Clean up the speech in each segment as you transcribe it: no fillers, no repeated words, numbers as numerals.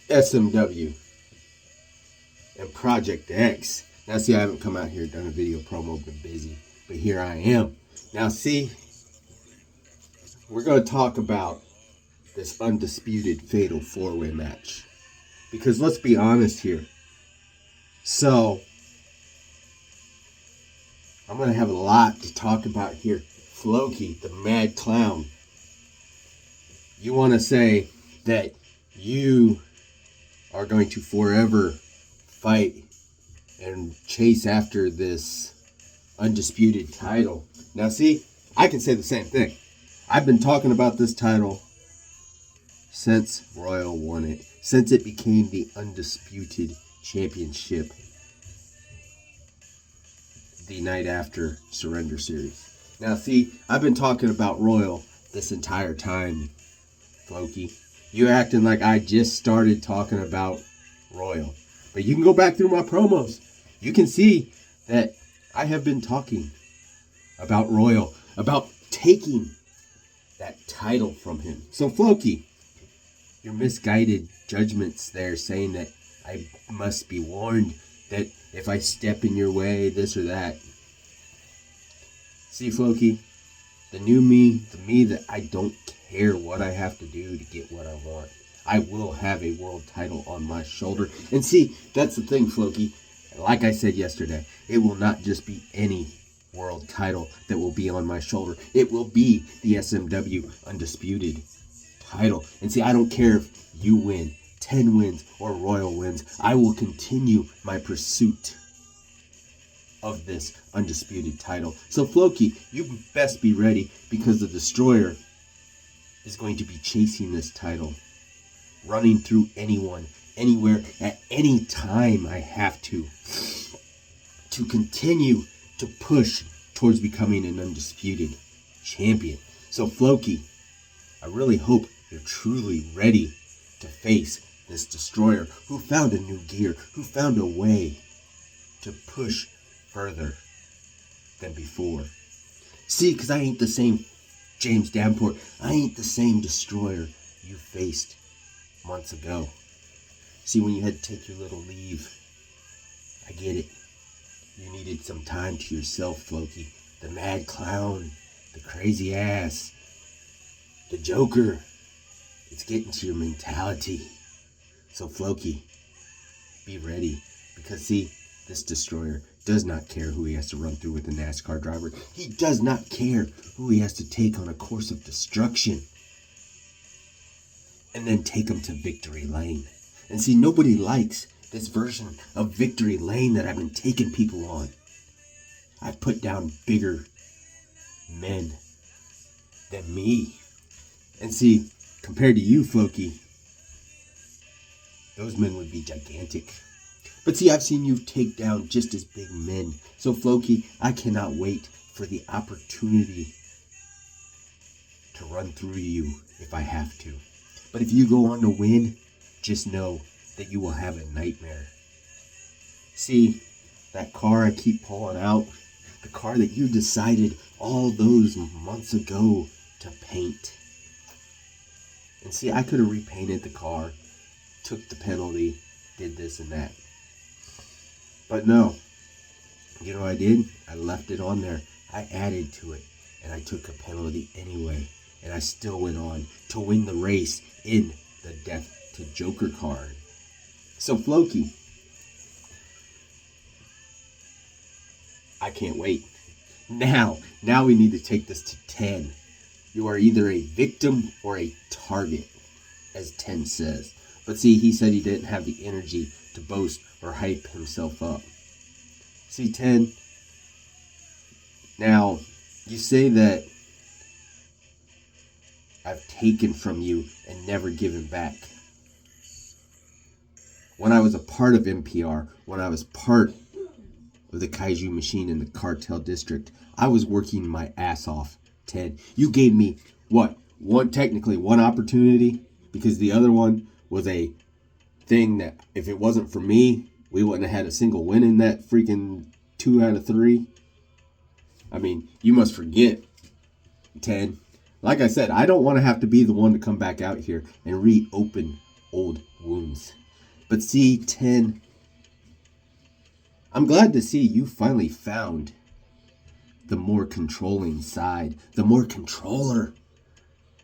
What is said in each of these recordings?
SMW and Project X. Now, see, I haven't come out here and done a video promo, been busy, but here I am. Now, see, we're going to talk about this Undisputed Fatal 4-Way match. Because let's be honest here. So, I'm going to have a lot to talk about here. Floki, the mad clown. You want to say that you are going to forever fight and chase after this undisputed title. Now see, I can say the same thing. I've been talking about this title since Royal won it. Since it became the undisputed championship the night after Surrender Series. Now see, I've been talking about Royal this entire time, Floki. You're acting like I just started talking about Royal. But you can go back through my promos. You can see that I have been talking about Royal, about taking that title from him. So Floki, your misguided judgments there saying that I must be warned that if I step in your way, this or that. See, Floki, the new me, the me that I don't care what I have to do to get what I want. I will have a world title on my shoulder. And see, that's the thing, Floki. Like I said yesterday, it will not just be any world title that will be on my shoulder. It will be the SMW Undisputed title. And see, I don't care if you win 10 wins or Royal wins. I will continue my pursuit of this undisputed title. So Floki, you best be ready, because the Destroyer is going to be chasing this title, running through anyone, anywhere, at any time I have to continue to push towards becoming an undisputed champion. So Floki, I really hope you're truly ready to face this Destroyer who found a new gear, who found a way to push further than before. See, because I ain't the same James Davenport. I ain't the same Destroyer you faced months ago. See, when you had to take your little leave, I get it. You needed some time to yourself, Floki. The mad clown, the crazy ass, the Joker. It's getting to your mentality. So Floki, be ready. Because see, this Destroyer does not care who he has to run through with a NASCAR driver. He does not care who he has to take on a course of destruction and then take him to victory lane. And see, nobody likes this version of victory lane that I've been taking people on. I've put down bigger men than me. And see, compared to you, Floki, those men would be gigantic. But see, I've seen you take down just as big men. So Floki, I cannot wait for the opportunity to run through you if I have to. But if you go on to win, just know that you will have a nightmare. See, that car I keep pulling out, the car that you decided all those months ago to paint. And see, I could have repainted the car, took the penalty, did this and that. But no, you know what I did? I left it on there. I added to it, and I took a penalty anyway. And I still went on to win the race in the Death to Joker card. So Floki, I can't wait. Now we need to take this to 10. You are either a victim or a target, as 10 says. But see, he said he didn't have the energy to boast or hype himself up. See, 10, now, you say that I've taken from you and never given back. When I was a part of NPR, when I was part of the Kaiju Machine in the Cartel District, I was working my ass off, Ted. You gave me, technically one opportunity, because the other one was a thing that if it wasn't for me, we wouldn't have had a single win in that freaking 2 out of 3. I mean, you must forget, Ted. Like I said, I don't want to have to be the one to come back out here and reopen old wounds. But see, 10, I'm glad to see you finally found the more controlling side, the more controller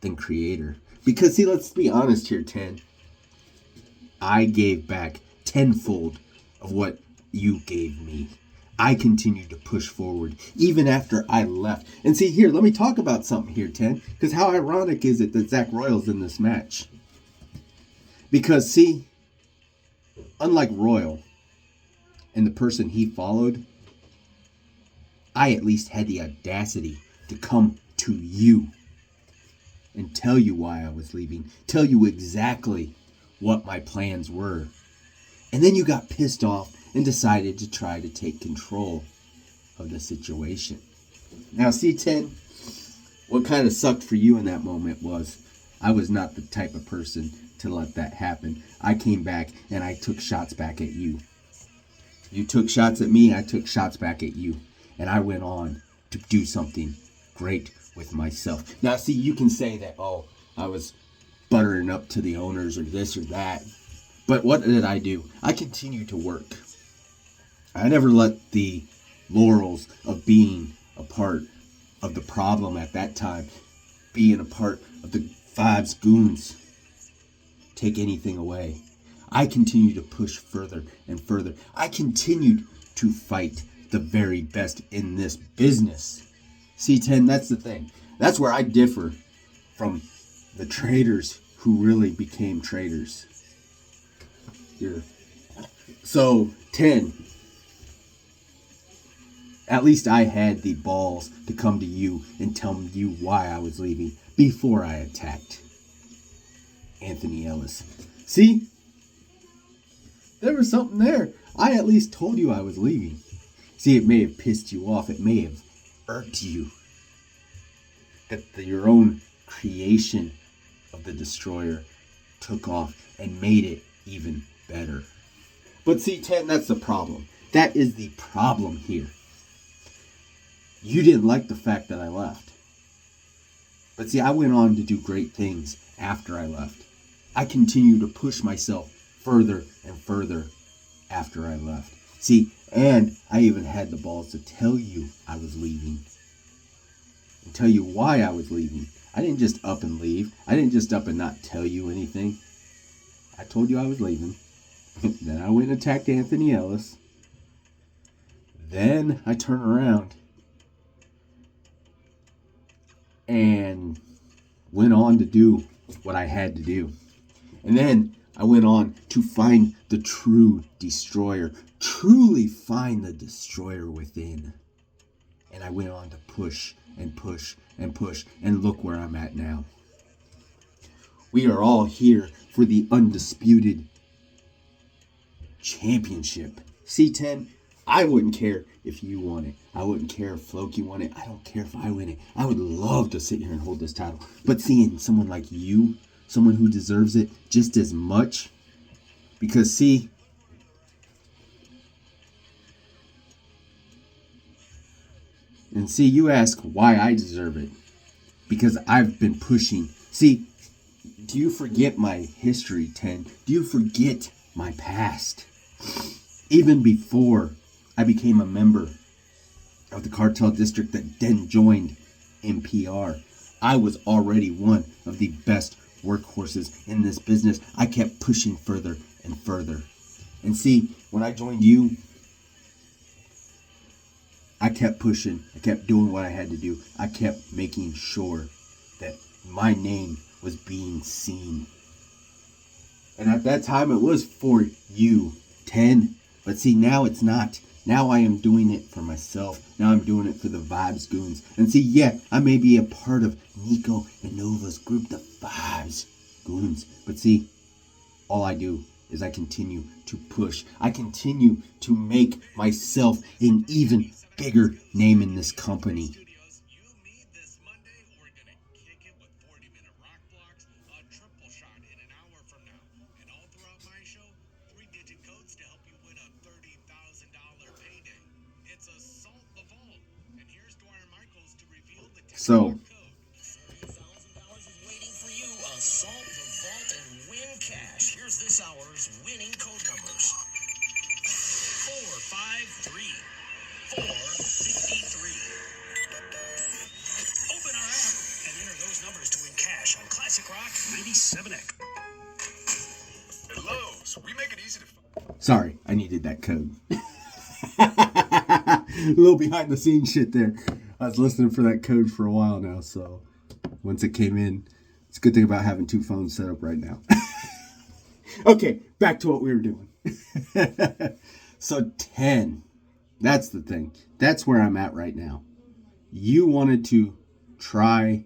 than creator. Because see, let's be honest here, 10. I gave back tenfold of what you gave me. I continued to push forward even after I left. And see here, let me talk about something here, 10. Because how ironic is it that Zach Royal's in this match? Because see, unlike Royal and the person he followed, I at least had the audacity to come to you and tell you why I was leaving. Tell you exactly what my plans were. And then you got pissed off and decided to try to take control of the situation. Now, C10, what kind of sucked for you in that moment was I was not the type of person to let that happen. I came back and I took shots back at you. You took shots at me, I took shots back at you. And I went on to do something great with myself. Now, see, you can say that, oh, I was buttering up to the owners or this or that. But what did I do? I continued to work. I never let the laurels of being a part of the problem at that time, being a part of the Fives Goons, take anything away. I continued to push further and further. I continued to fight the very best in this business. C10, that's the thing. That's where I differ from the traders who really became traders. Here. So, 10. At least I had the balls to come to you and tell you why I was leaving before I attacked Anthony Ellis. See? There was something there. I at least told you I was leaving. See, it may have pissed you off. It may have irked you that your own creation of the Destroyer took off and made it even better. But see, 10, that's the problem. That is the problem here. You didn't like the fact that I left. But see, I went on to do great things after I left. I continued to push myself further and further after I left. See, and I even had the balls to tell you I was leaving. And tell you why I was leaving. I didn't just up and leave. I didn't just up and not tell you anything. I told you I was leaving. Then I went and attacked Anthony Ellis. Then I turned around and went on to do what I had to do. And then I went on to find the true Destroyer. Truly find the Destroyer within. And I went on to push and push and push. And look where I'm at now. We are all here for the Undisputed Championship. C10, I wouldn't care if you won it. I wouldn't care if Floki won it. I don't care if I win it. I would love to sit here and hold this title. But seeing someone like you, someone who deserves it just as much, because see, you ask why I deserve it. Because I've been pushing. See, do you forget my history, 10? Do you forget my past? Even before I became a member of the cartel district that then joined NPR, I was already one of the best workhorses in this business. I kept pushing further and further. And see, when I joined you, I kept pushing. I kept doing what I had to do. I kept making sure that my name was being seen. And at that time, it was for you, 10. But see, now it's not. Now I am doing it for myself. Now I'm doing it for the Vibes Goons. And see, yeah, I may be a part of Nico and Nova's group, the Vibes Goons. But see, all I do is I continue to push. I continue to make myself an even bigger name in this company. So, $1,000 is waiting for you. Assault the vault and win cash. 7X. At Lowe's, we make it easy to. Sorry, I needed that code. A little behind the scenes shit there. I was listening for that code for a while now, so once it came in, it's a good thing about having two phones set up right now. Okay, back to what we were doing. So 10. That's the thing. That's where I'm at right now. You wanted to try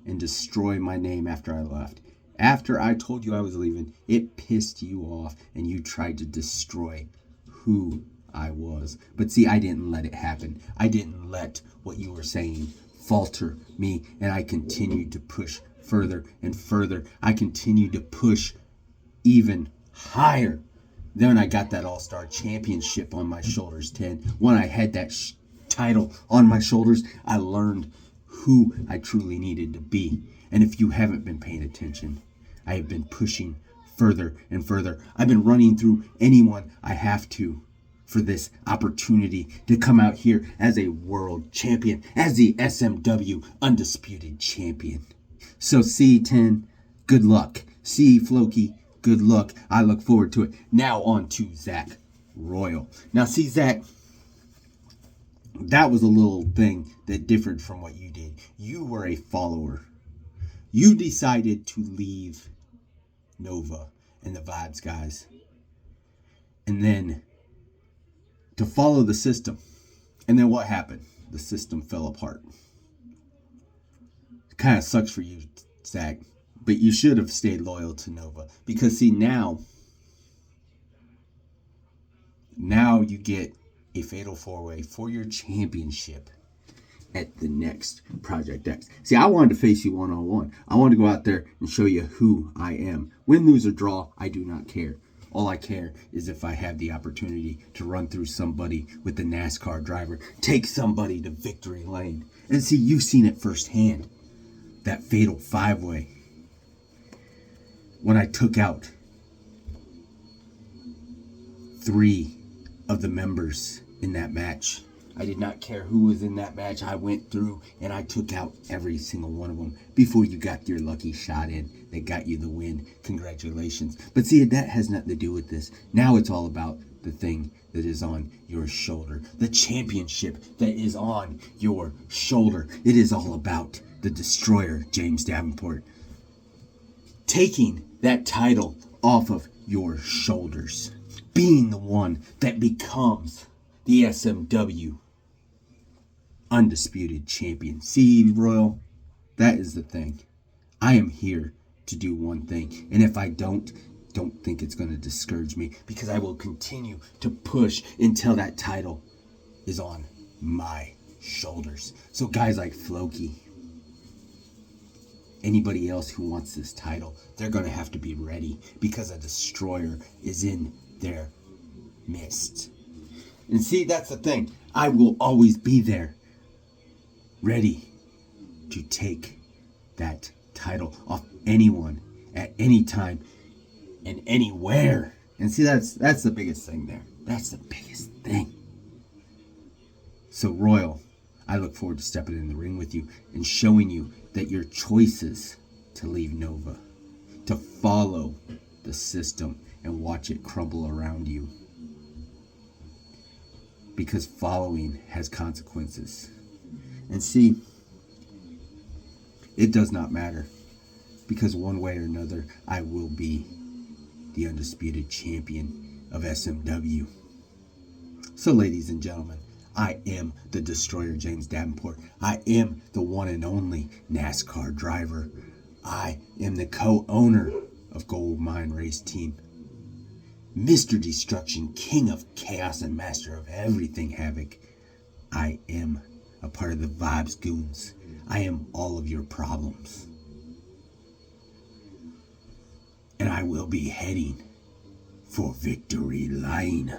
and destroy my name after I left. After I told you I was leaving, it pissed you off and you tried to destroy who I was. But see, I didn't let it happen. I didn't let what you were saying falter me, and I continued to push further and further. I continued to push even higher. Then I got that All-Star Championship on my shoulders, 10. When I had that title on my shoulders, I learned who I truly needed to be. And if you haven't been paying attention, I have been pushing further and further. I've been running through anyone I have to for this opportunity to come out here as a world champion, as the SMW Undisputed Champion. So C10, good luck. C Floki, good luck. I look forward to it. Now on to Zach Royal. Now see, Zach, that was a little thing that differed from what you did. You were a follower. You decided to leave Nova and the Vibes guys, and then to follow the system. And then what happened? The system fell apart. It kind of sucks for you, Zach, but you should have stayed loyal to Nova, because see, now you get a fatal 4-way for your championship at the next Project X. See, I wanted to face you one-on-one. I wanted to go out there and show you who I am. Win, lose, or draw, I do not care. All I care is if I have the opportunity to run through somebody with the NASCAR driver, take somebody to victory lane. And see, you've seen it firsthand. That fatal 5-way. When I took out 3 of the members in that match. I did not care who was in that match. I went through and I took out every single one of them before you got your lucky shot in that got you the win. Congratulations. But see, that has nothing to do with this. Now it's all about the thing that is on your shoulder. The championship that is on your shoulder. It is all about the Destroyer, James Davenport, taking that title off of your shoulders. Being the one that becomes the SMW Undisputed Champion. See, Royal, that is the thing. I am here to do one thing. And if I don't think it's going to discourage me, because I will continue to push until that title is on my shoulders. So guys like Floki, anybody else who wants this title, they're going to have to be ready, because a Destroyer is in their midst. And see, that's the thing. I will always be there, ready to take that title off anyone at any time and anywhere. And see, that's the biggest thing there. That's the biggest thing. So Royal, I look forward to stepping in the ring with you and showing you that your choices to leave Nova, to follow the system and watch it crumble around you, because following has consequences. And see, it does not matter, because one way or another, I will be the Undisputed Champion of SMW. So ladies and gentlemen, I am the Destroyer, James Davenport. I am the one and only NASCAR driver. I am the co-owner of Gold Mine Race Team. Mr. Destruction, King of Chaos, and Master of Everything Havoc. I am a part of the Vibes Goons. I am all of your problems. And I will be heading for Victory Lane.